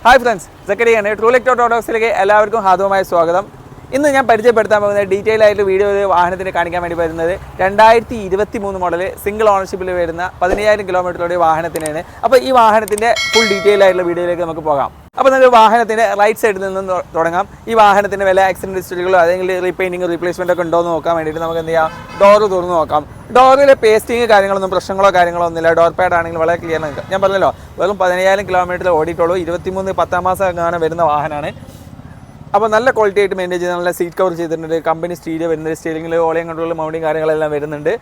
Hi friends, സക്കറിയാണ്. ട്രൂലെക്ട് ഓട്ടോഡോക്സിലേക്ക് എല്ലാവർക്കും ഹാർദവമായ സ്വാഗതം. ഇന്ന് ഞാൻ പരിചയപ്പെടുത്താൻ പോകുന്നത് ഡീറ്റെയിൽ ആയിട്ട് വീഡിയോ വാഹനത്തിന് കാണിക്കാൻ വേണ്ടി വരുന്നത് 2023 മോഡൽ സിംഗിൾ ഓണർഷിപ്പിൽ വരുന്ന 15,000 കിലോമീറ്ററുള്ള വാഹനത്തിനാണ്. അപ്പോൾ ഈ വാഹനത്തിൻ്റെ ഫുൾ ഡീറ്റെയിൽ ആയിട്ടുള്ള വീഡിയോയിലേക്ക് നമുക്ക് പോകാം. അപ്പോൾ നമുക്ക് വാഹനത്തിൻ്റെ റൈറ്റ് സൈഡിൽ നിന്നും തുടങ്ങാം. ഈ വാഹനത്തിൻ്റെ വല്ല ആക്സിഡൻറ്റ് ഹിസ്റ്ററികളോ അല്ലെങ്കിൽ റീപെയിൻറ്റിങ് റീപ്ലേസ്മെൻ്റ് ഒക്കെ ഉണ്ടോ എന്ന് നോക്കാൻ വേണ്ടിയിട്ട് നമുക്ക് എന്ത് ചെയ്യാം, ഡോറ് തുറന്ന് നോക്കാം. ഡോറിലെ പേസ്റ്റിങ് കാര്യങ്ങളൊന്നും പ്രശ്നങ്ങളോ കാര്യങ്ങളോ ഒന്നുമില്ല. ഡോർ പാഡ് ആണെങ്കിൽ വളരെ ക്ലിയർ ആണ്. ഞാൻ പറഞ്ഞല്ലോ, വെറും 15,000 കിലോമീറ്റർ ഓടിയിട്ടുള്ളൂ. 23 10 മാസം അങ്ങനെ വരുന്ന വാഹനമാണ്. അപ്പോൾ നല്ല ക്വാളിറ്റി ആയിട്ട് മെയിൻറ്റെയിൻ ചെയ്ത് നല്ല സീറ്റ് കവർ ചെയ്തിട്ടുണ്ട്. കമ്പനി സ്റ്റീരിയോ വരുന്നുണ്ട്. സ്റ്റീരിംഗിൽ ഓളിയം കൺട്രോൾ മൗണ്ടിങ് കാര്യങ്ങളെല്ലാം വരുന്നുണ്ട്.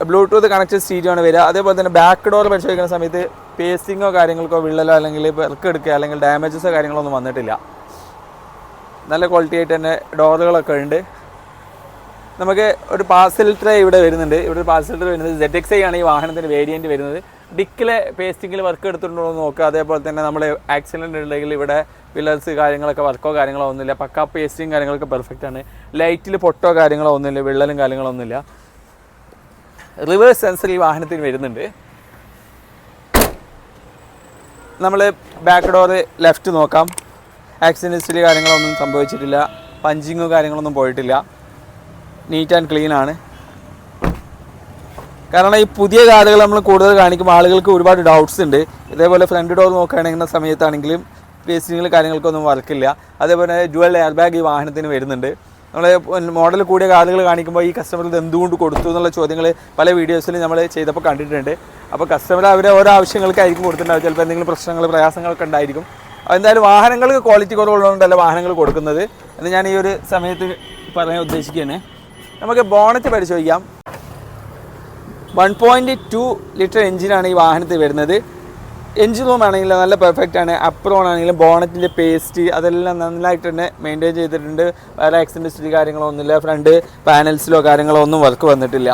ബ്ലൂടൂത്ത് കണക്റ്റഡ് സ്റ്റീരിയോ ആണ് വരിക. അതേപോലെ തന്നെ ബാക്ക് ഡോർ പരിശോധിക്കുന്ന സമയത്ത് പേസ്റ്റിങ്ങോ കാര്യങ്ങൾക്കോ വിള്ളലോ അല്ലെങ്കിൽ വർക്ക് എടുക്കുക അല്ലെങ്കിൽ ഡാമേജസോ കാര്യങ്ങളോ ഒന്നും വന്നിട്ടില്ല. നല്ല ക്വാളിറ്റി ആയിട്ട് തന്നെ ഡോറുകളൊക്കെ ഉണ്ട്. നമുക്ക് ഒരു പാർസൽ ട്രേ ഇവിടെ വരുന്നുണ്ട്. ഇവിടെ ഒരു പാർസൽ ട്രേ വരുന്നത് ZXi ആണ് ഈ വാഹനത്തിൻ്റെ വേരിയൻറ്റ് വരുന്നത്. ഡിക്കിലെ പേസ്റ്റിങ്ങിൽ വർക്ക് എടുത്തിട്ടുണ്ടോ എന്ന് നോക്കുക. അതേപോലെ തന്നെ നമ്മൾ ആക്സിഡൻറ്റ് ഉണ്ടെങ്കിൽ ഇവിടെ പില്ലേഴ്സ് കാര്യങ്ങളൊക്കെ വർക്കോ കാര്യങ്ങളോ ഒന്നുമില്ല. പക്കാ പേസ്റ്റിങ് കാര്യങ്ങളൊക്കെ പെർഫെക്റ്റ് ആണ്. ലൈറ്റിൽ പൊട്ടോ കാര്യങ്ങളോ ഒന്നുമില്ല, വിള്ളലും കാര്യങ്ങളോ ഒന്നുമില്ല. റിവേഴ്സ് സെൻസർ ഈ വാഹനത്തിന് വരുന്നുണ്ട്. നമ്മൾ ബാക്ക് ഡോറ് ലെഫ്റ്റ് നോക്കാം. ആക്സിഡൻറ്റ് ഹിസ്റ്ററി കാര്യങ്ങളൊന്നും സംഭവിച്ചിട്ടില്ല. പഞ്ചിങ്ങോ കാര്യങ്ങളൊന്നും പോയിട്ടില്ല. നീറ്റ് ആൻഡ് ക്ലീൻ ആണ്. കാരണം ഈ പുതിയ കാറുകൾ നമ്മൾ കൂടുതൽ കാണിക്കുമ്പോൾ ആളുകൾക്ക് ഒരുപാട് ഡൗട്ട്സ് ഉണ്ട്. ഇതേപോലെ ഫ്രണ്ട് ഡോർ നോക്കുകയാണെങ്കിൽ സമയത്താണെങ്കിലും പേസ്റ്റിങ്ങിൽ കാര്യങ്ങൾക്കൊന്നും വർക്കില്ല. അതേപോലെ ഡ്യുവൽ എയർ ബാഗ് ഈ വാഹനത്തിന് വരുന്നുണ്ട്. നമ്മൾ മോഡൽ കൂടിയ കാറുകൾ കാണിക്കുമ്പോൾ ഈ കസ്റ്റമർ ഇത് എന്തുകൊണ്ട് കൊടുത്തു എന്നുള്ള ചോദ്യങ്ങൾ പല വീഡിയോസിൽ നമ്മൾ ചെയ്തപ്പോൾ കണ്ടിട്ടുണ്ട്. അപ്പോൾ കസ്റ്റമർ അവരെ ഓരോ ആവശ്യങ്ങൾക്കായിരിക്കും കൊടുത്തിട്ടുണ്ടാവും. ചിലപ്പോൾ എന്തെങ്കിലും പ്രശ്നങ്ങൾ പ്രയാസങ്ങളൊക്കെ ഉണ്ടായിരിക്കും. എന്തായാലും വാഹനങ്ങൾക്ക് ക്വാളിറ്റി കുറവുള്ളതുകൊണ്ടല്ല വാഹനങ്ങൾ കൊടുക്കുന്നത് എന്ന് ഞാൻ ഈ ഒരു സമയത്ത് പറയാൻ ഉദ്ദേശിക്കുകയാണ്. നമുക്ക് ബോണറ്റ് പരിശോധിക്കാം. 1.2 ലിറ്റർ എഞ്ചിനാണ് ഈ വാഹനത്തിൽ വരുന്നത്. എഞ്ചിൻ റൂം ആണെങ്കിലും നല്ല പെർഫെക്റ്റ് ആണ്. അപ്രോൺ ആണെങ്കിലും ബോണറ്റിൻ്റെ പേസ്റ്റ് അതെല്ലാം നന്നായിട്ട് തന്നെ മെയിൻറ്റെയിൻ ചെയ്തിട്ടുണ്ട്. വേറെ ആക്സിഡൻറ്റ് ഹിസ്റ്ററി കാര്യങ്ങളോ ഒന്നുമില്ല. ഫ്രണ്ട് പാനൽസിലോ കാര്യങ്ങളോ ഒന്നും വർക്ക് വന്നിട്ടില്ല.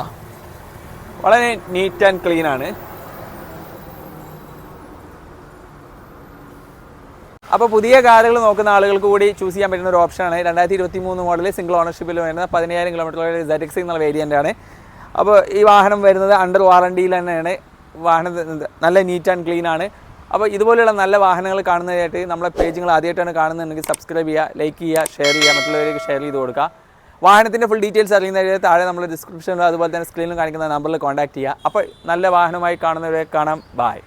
വളരെ നീറ്റ് ആൻഡ് ക്ലീൻ ആണ്. അപ്പോൾ പുതിയ കാറുകൾ നോക്കുന്ന ആളുകൾക്ക് കൂടി ചൂസ് ചെയ്യാൻ പറ്റുന്ന ഒരു ഓപ്ഷനാണ് 2023 മോഡൽ സിംഗിൾ ഓണർഷിപ്പിൽ വരുന്ന 15,000 കിലോമീറ്റർ ZXi എന്നുള്ള വേരിയൻ്റ് ആണ്. അപ്പോൾ ഈ വാഹനം വരുന്നത് അണ്ടർ വാറണ്ടിയിൽ തന്നെയാണ്. വാഹനം നല്ല നീറ്റ് ആൻഡ് ക്ലീൻ ആണ്. അപ്പോൾ ഇതുപോലെയുള്ള നല്ല വാഹനങ്ങൾ കാണുന്നതായിട്ട് നമ്മളെ പേജുകൾ ആദ്യമായിട്ടാണ് കാണുന്നുണ്ടെങ്കിൽ സബ്സ്ക്രൈബ് ചെയ്യുക, ലൈക്ക് ചെയ്യുക, ഷെയർ ചെയ്യുക, മറ്റുള്ളവർക്ക് ഷെയർ ചെയ്ത് കൊടുക്കുക. വാഹനത്തിൻ്റെ ഫുൾ ഡീറ്റെയിൽസ് അറിയുന്നതിന് താഴെ നമ്മൾ ഡിസ്ക്രിപ്ഷനിലും അതുപോലെ തന്നെ സ്ക്രീനിലും കാണിക്കുന്ന നമ്പറിൽ കോൺടാക്ട് ചെയ്യുക. അപ്പോൾ നല്ല വാഹനമായി കാണുന്നവരെ കാണാം. ബായ്.